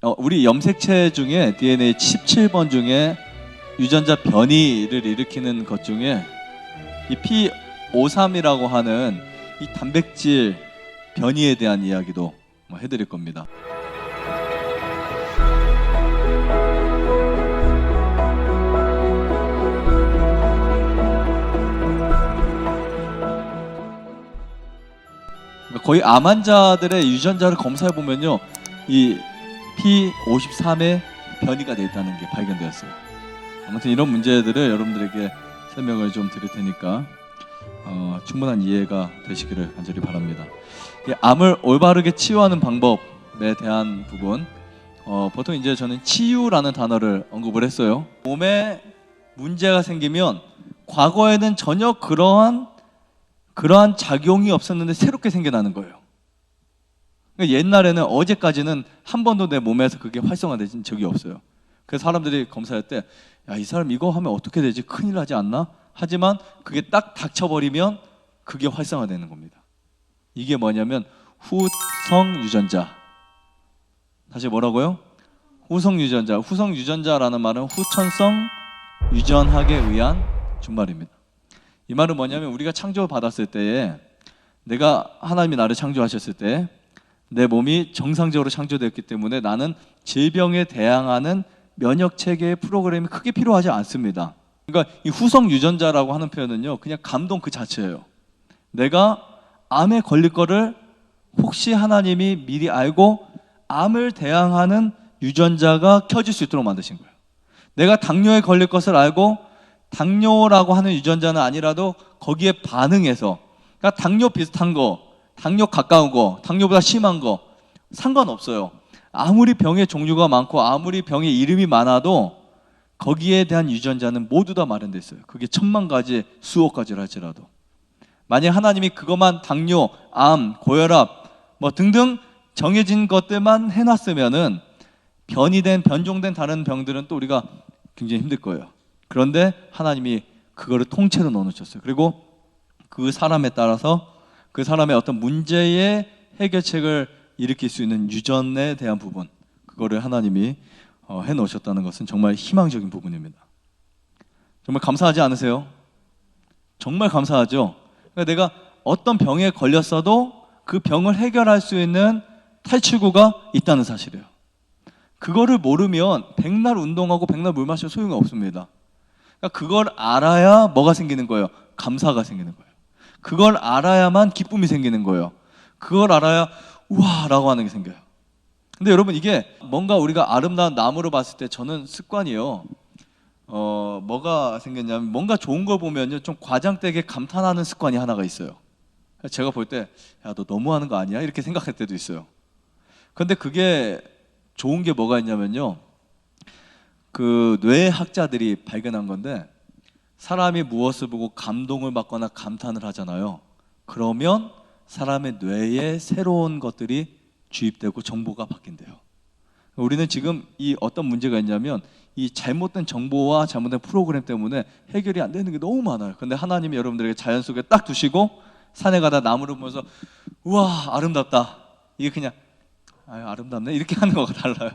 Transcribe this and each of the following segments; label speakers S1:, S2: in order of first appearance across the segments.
S1: 우리 염색체 중에 DNA 17번 중에 유전자 변이를 일으키는 것 중에 이 P53이라고 하는 이 단백질 변이에 대한 이야기도 해드릴 겁니다. 거의 암 환자들의 유전자를 검사해 보면요, 이 P53의 변이가 되어 있다는 게 발견되었어요. 아무튼 이런 문제들을 여러분들에게 설명을 좀 드릴 테니까 충분한 이해가 되시기를 간절히 바랍니다. 이 암을 올바르게 치유하는 방법에 대한 부분, 보통 이제 저는 치유라는 단어를 언급을 했어요. 몸에 문제가 생기면 과거에는 전혀 그러한 작용이 없었는데 새롭게 생겨나는 거예요. 그러니까 옛날에는, 어제까지는 한 번도 내 몸에서 그게 활성화된 적이 없어요. 그래서 사람들이 검사할 때, 야, 이 사람 이거 하면 어떻게 되지? 큰일 나지 않나? 하지만 그게 딱 닥쳐버리면 그게 활성화되는 겁니다. 이게 뭐냐면 후성 유전자. 다시 뭐라고요? 후성 유전자. 후성 유전자라는 말은 후천성 유전학에 의한 준말입니다. 이 말은 뭐냐면, 우리가 창조받았을 때에, 내가, 하나님이 나를 창조하셨을 때 내 몸이 정상적으로 창조되었기 때문에 나는 질병에 대항하는 면역체계의 프로그램이 크게 필요하지 않습니다. 그러니까 이 후성 유전자라고 하는 표현은요, 그냥 감동 그 자체예요. 내가 암에 걸릴 거를 혹시 하나님이 미리 알고 암을 대항하는 유전자가 켜질 수 있도록 만드신 거예요. 내가 당뇨에 걸릴 것을 알고 당뇨라고 하는 유전자는 아니라도 거기에 반응해서, 그러니까 당뇨 비슷한 거, 당뇨 가까운 거, 당뇨보다 심한 거 상관없어요. 아무리 병의 종류가 많고 아무리 병의 이름이 많아도 거기에 대한 유전자는 모두 다 마련되어 있어요. 그게 1000만 가지, 수억 가지를 할지라도. 만약 하나님이 그것만, 당뇨, 암, 고혈압 뭐 등등 정해진 것들만 해놨으면은 변종된 다른 병들은 또 우리가 굉장히 힘들 거예요. 그런데 하나님이 그거를 통째로 넣어놓으셨어요. 그리고 그 사람에 따라서 그 사람의 어떤 문제의 해결책을 일으킬 수 있는 유전에 대한 부분, 그거를 하나님이 해놓으셨다는 것은 정말 희망적인 부분입니다. 정말 감사하지 않으세요? 정말 감사하죠. 그러니까 내가 어떤 병에 걸렸어도 그 병을 해결할 수 있는 탈출구가 있다는 사실이에요. 그거를 모르면 백날 운동하고 백날 물 마셔도 소용이 없습니다. 그러니까 그걸 알아야 뭐가 생기는 거예요? 감사가 생기는 거예요. 그걸 알아야만 기쁨이 생기는 거예요. 그걸 알아야 우와 라고 하는 게 생겨요. 근데 여러분, 이게 뭔가 우리가 아름다운 나무로 봤을 때, 저는 습관이요, 뭐가 생겼냐면, 뭔가 좋은 걸 보면요 좀 과장되게 감탄하는 습관이 하나가 있어요. 제가 볼 때, 야, 너 너무하는 거 아니야? 이렇게 생각할 때도 있어요. 근데 그게 좋은 게 뭐가 있냐면요, 그 뇌학자들이 발견한 건데, 사람이 무엇을 보고 감동을 받거나 감탄을 하잖아요. 그러면 사람의 뇌에 새로운 것들이 주입되고 정보가 바뀐대요. 우리는 지금 이 어떤 문제가 있냐면, 이 잘못된 정보와 잘못된 프로그램 때문에 해결이 안 되는 게 너무 많아요. 근데 하나님이 여러분들에게 자연 속에 딱 두시고 산에 가다 나무를 보면서 우와 아름답다, 이게 그냥 아유 아름답네 이렇게 하는 거가 달라요.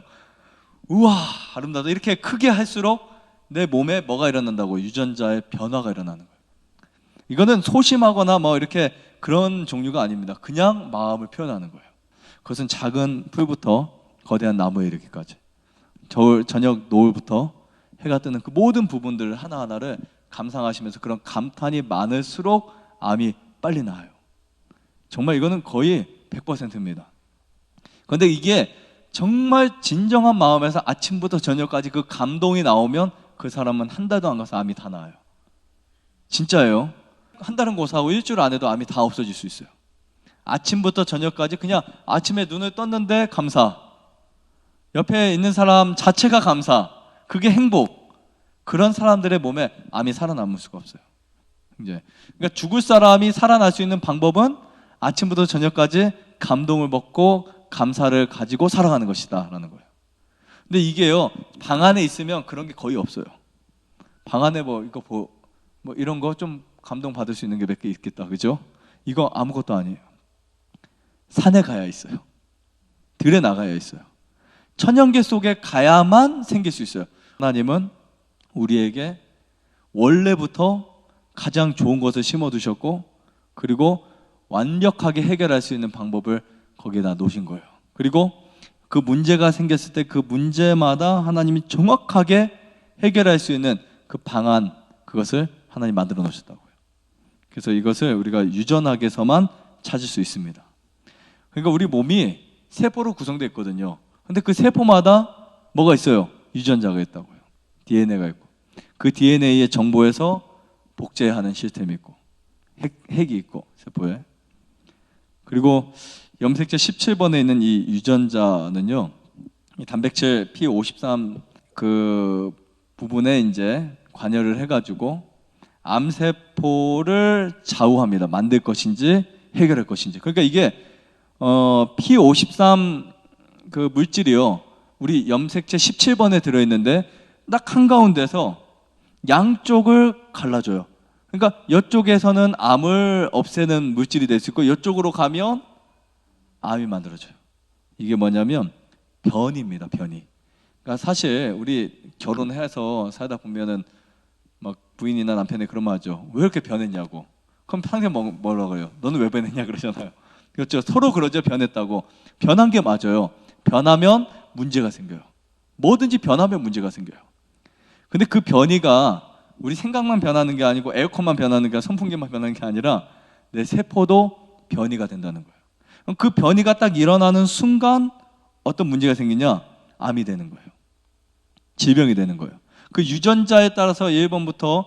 S1: 우와 아름답다 이렇게 크게 할수록 내 몸에 뭐가 일어난다고? 유전자의 변화가 일어나는 거예요. 이거는 소심하거나 뭐 이렇게 그런 종류가 아닙니다. 그냥 마음을 표현하는 거예요. 그것은 작은 풀부터 거대한 나무에 이르기까지, 저녁 노을부터 해가 뜨는 그 모든 부분들 하나하나를 감상하시면서 그런 감탄이 많을수록 암이 빨리 나아요. 정말 이거는 거의 100%입니다. 그런데 이게 정말 진정한 마음에서 아침부터 저녁까지 그 감동이 나오면 그 사람은 한 달도 안 가서 암이 다 나아요. 진짜예요. 한 달은 고사하고 일주일 안에도 암이 다 없어질 수 있어요. 아침부터 저녁까지 그냥 아침에 눈을 떴는데 감사, 옆에 있는 사람 자체가 감사, 그게 행복. 그런 사람들의 몸에 암이 살아남을 수가 없어요. 그러니까 죽을 사람이 살아날 수 있는 방법은 아침부터 저녁까지 감동을 먹고 감사를 가지고 살아가는 것이다 라는 거예요. 근데 이게요, 방 안에 있으면 그런 게 거의 없어요. 방 안에 뭐 이런 거 좀 감동 받을 수 있는 게 몇 개 있겠다, 그죠? 이거 아무것도 아니에요. 산에 가야 있어요. 들에 나가야 있어요. 천연계 속에 가야만 생길 수 있어요. 하나님은 우리에게 원래부터 가장 좋은 것을 심어두셨고, 그리고 완벽하게 해결할 수 있는 방법을 거기에다 놓으신 거예요. 그리고 그 문제가 생겼을 때 그 문제마다 하나님이 정확하게 해결할 수 있는 그 방안, 그것을 하나님 만들어 놓으셨다고요. 그래서 이것을 우리가 유전학에서만 찾을 수 있습니다. 그러니까 우리 몸이 세포로 구성되어 있거든요. 근데 그 세포마다 뭐가 있어요? 유전자가 있다고요. DNA가 있고, 그 DNA의 정보에서 복제하는 시스템이 있고, 핵이 있고, 세포에. 그리고 염색체 17번에 있는 이 유전자는요, 이 단백질 P53 그 부분에 이제 관여를 해가지고 암세포를 좌우합니다. 만들 것인지 해결할 것인지. 그러니까 이게 P53 그 물질이요, 우리 염색체 17번에 들어있는데 딱 한가운데서 양쪽을 갈라줘요. 그러니까 이쪽에서는 암을 없애는 물질이 될 수 있고, 이쪽으로 가면 암이 만들어져요. 이게 뭐냐면 변이입니다. 변이. 그러니까 사실 우리 결혼해서 살다 보면은 막 부인이나 남편이 그런 말 하죠. 왜 이렇게 변했냐고. 그럼 평생 뭐라고 해요? 너는 왜 변했냐 그러잖아요. 그렇죠. 서로 그러죠. 변했다고. 변한 게 맞아요. 변하면 문제가 생겨요. 뭐든지 변하면 문제가 생겨요. 근데 그 변이가 우리 생각만 변하는 게 아니고, 에어컨만 변하는 게 아니라, 선풍기만 변하는 게 아니라 내 세포도 변이가 된다는 거예요. 그럼 그 변이가 딱 일어나는 순간 어떤 문제가 생기냐? 암이 되는 거예요. 질병이 되는 거예요. 그 유전자에 따라서 1번부터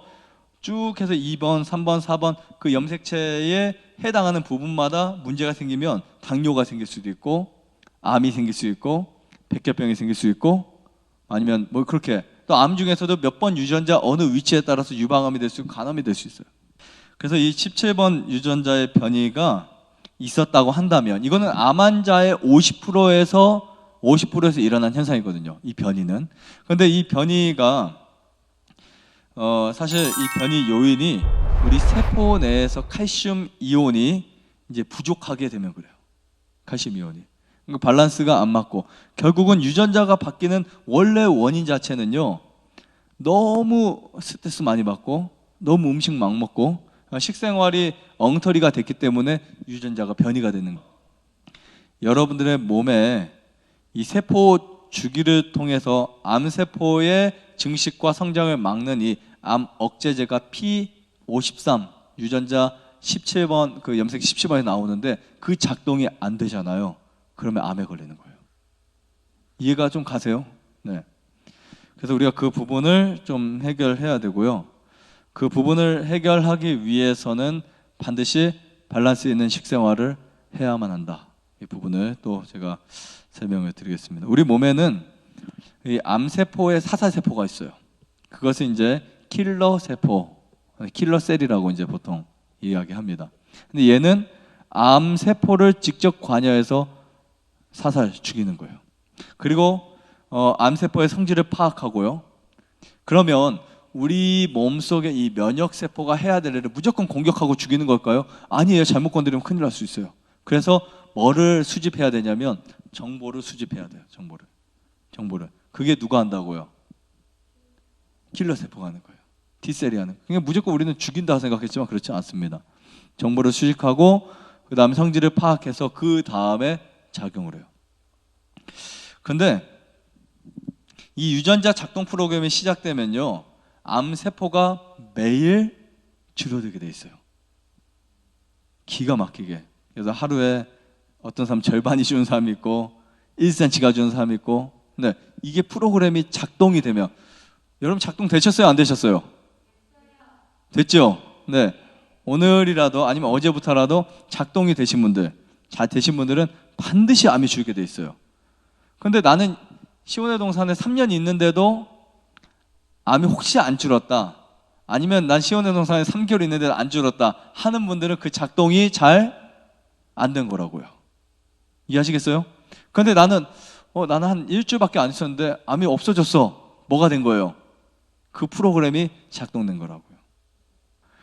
S1: 쭉 해서 2번, 3번, 4번 그 염색체에 해당하는 부분마다 문제가 생기면 당뇨가 생길 수도 있고, 암이 생길 수 있고, 백혈병이 생길 수 있고, 아니면 뭐 그렇게 또 암 중에서도 몇 번 유전자 어느 위치에 따라서 유방암이 될 수 있고 간암이 될 수 있어요. 그래서 이 17번 유전자의 변이가 있었다고 한다면, 이거는 암 환자의 50%에서 일어난 현상이거든요. 이 변이는. 그런데 이 변이가 사실 이 변이 요인이 우리 세포 내에서 칼슘 이온이 이제 부족하게 되면 그래요. 칼슘 이온이. 그러니까 밸런스가 안 맞고, 결국은 유전자가 바뀌는 원래 원인 자체는요, 너무 스트레스 많이 받고, 너무 음식 막 먹고, 식생활이 엉터리가 됐기 때문에 유전자가 변이가 되는 거예요. 여러분들의 몸에 이 세포 주기를 통해서 암세포의 증식과 성장을 막는 이 암 억제제가 P53 유전자 17번 그 염색 17번에 나오는데, 그 작동이 안 되잖아요. 그러면 암에 걸리는 거예요. 이해가 좀 가세요? 네. 그래서 우리가 그 부분을 좀 해결해야 되고요. 그 부분을 해결하기 위해서는 반드시 밸런스 있는 식생활을 해야만 한다. 이 부분을 또 제가 설명을 드리겠습니다. 우리 몸에는 이 암세포의 사살세포가 있어요. 그것은 이제 킬러세포, 킬러셀이라고 이제 보통 이야기합니다. 근데 얘는 암세포를 직접 관여해서 사살 죽이는 거예요. 그리고 암세포의 성질을 파악하고요. 그러면 우리 몸속에 이 면역세포가 해야 될 일을 무조건 공격하고 죽이는 걸까요? 아니에요. 잘못 건드리면 큰일 날 수 있어요. 그래서 뭐를 수집해야 되냐면 정보를 수집해야 돼요. 정보를. 그게 누가 한다고요? 킬러세포가 하는 거예요. T셀이 하는 거예요. 그러니까 무조건 우리는 죽인다 생각했지만 그렇지 않습니다. 정보를 수집하고 그 다음에 성질을 파악해서 그 다음에 작용을 해요. 근데 이 유전자 작동 프로그램이 시작되면요, 암세포가 매일 줄어들게 돼 있어요. 기가 막히게. 그래서 하루에 어떤 사람 절반이 죽은 사람이 있고 1cm가 죽은 사람이 있고. 근데 이게 프로그램이 작동이 되면, 여러분 작동되셨어요? 안 되셨어요? 됐죠? 네. 오늘이라도 아니면 어제부터라도 작동이 되신 분들, 잘 되신 분들은 반드시 암이 죽게 돼 있어요. 근데 나는 시온의 동산에 3년 있는데도 암이 혹시 안 줄었다, 아니면 난 시온의 동산에 3개월 있는데도 안 줄었다 하는 분들은 그 작동이 잘 안 된 거라고요. 이해하시겠어요? 근데 나는 한 일주일밖에 안 있었는데 암이 없어졌어. 뭐가 된 거예요? 그 프로그램이 작동된 거라고요.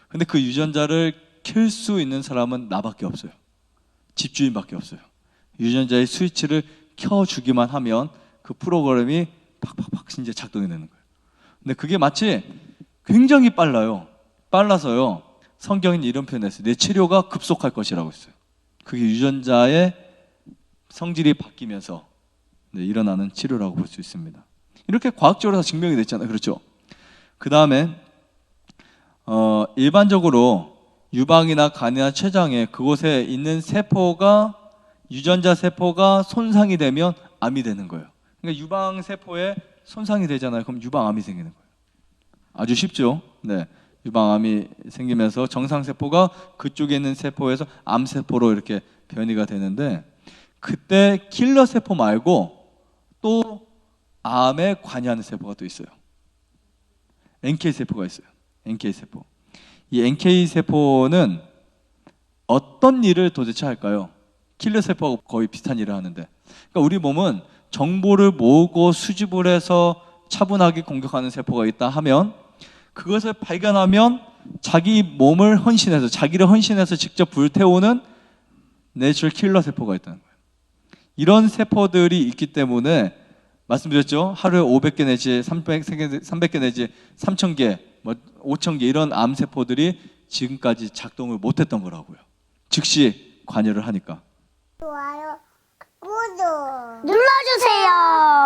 S1: 근데 그 유전자를 켤 수 있는 사람은 나밖에 없어요. 집주인밖에 없어요. 유전자의 스위치를 켜주기만 하면 그 프로그램이 팍팍팍 이제 작동이 되는 거예요. 근데 그게 마치 굉장히 빨라서요. 성경은 이런 표현을 했어요. 내 치료가 급속할 것이라고 했어요. 그게 유전자의 성질이 바뀌면서 일어나는 치료라고 볼 수 있습니다. 이렇게 과학적으로 다 증명이 됐잖아요. 그렇죠? 그 다음에 일반적으로 유방이나 간이나 췌장에 그곳에 있는 세포가 유전자 세포가 손상이 되면 암이 되는 거예요. 그러니까 유방 세포에 손상이 되잖아요. 그럼 유방암이 생기는 거예요. 아주 쉽죠? 네. 유방암이 생기면서 정상 세포가 그쪽에 있는 세포에서 암 세포로 이렇게 변이가 되는데, 그때 킬러 세포 말고 또 암에 관여하는 세포가 또 있어요. NK 세포가 있어요. NK 세포. 이 NK 세포는 어떤 일을 도대체 할까요? 킬러 세포하고 거의 비슷한 일을 하는데, 그러니까 우리 몸은 정보를 모으고 수집을 해서 차분하게 공격하는 세포가 있다 하면, 그것을 발견하면 자기 몸을 헌신해서, 자기를 헌신해서 직접 불태우는 내추럴 킬러 세포가 있다는 거예요. 이런 세포들이 있기 때문에 말씀드렸죠. 하루에 500개 내지 300개 내지 3000개, 5000개 이런 암 세포들이 지금까지 작동을 못했던 거라고요. 즉시 관여를 하니까.
S2: 좋아요, 구독 눌러주세요.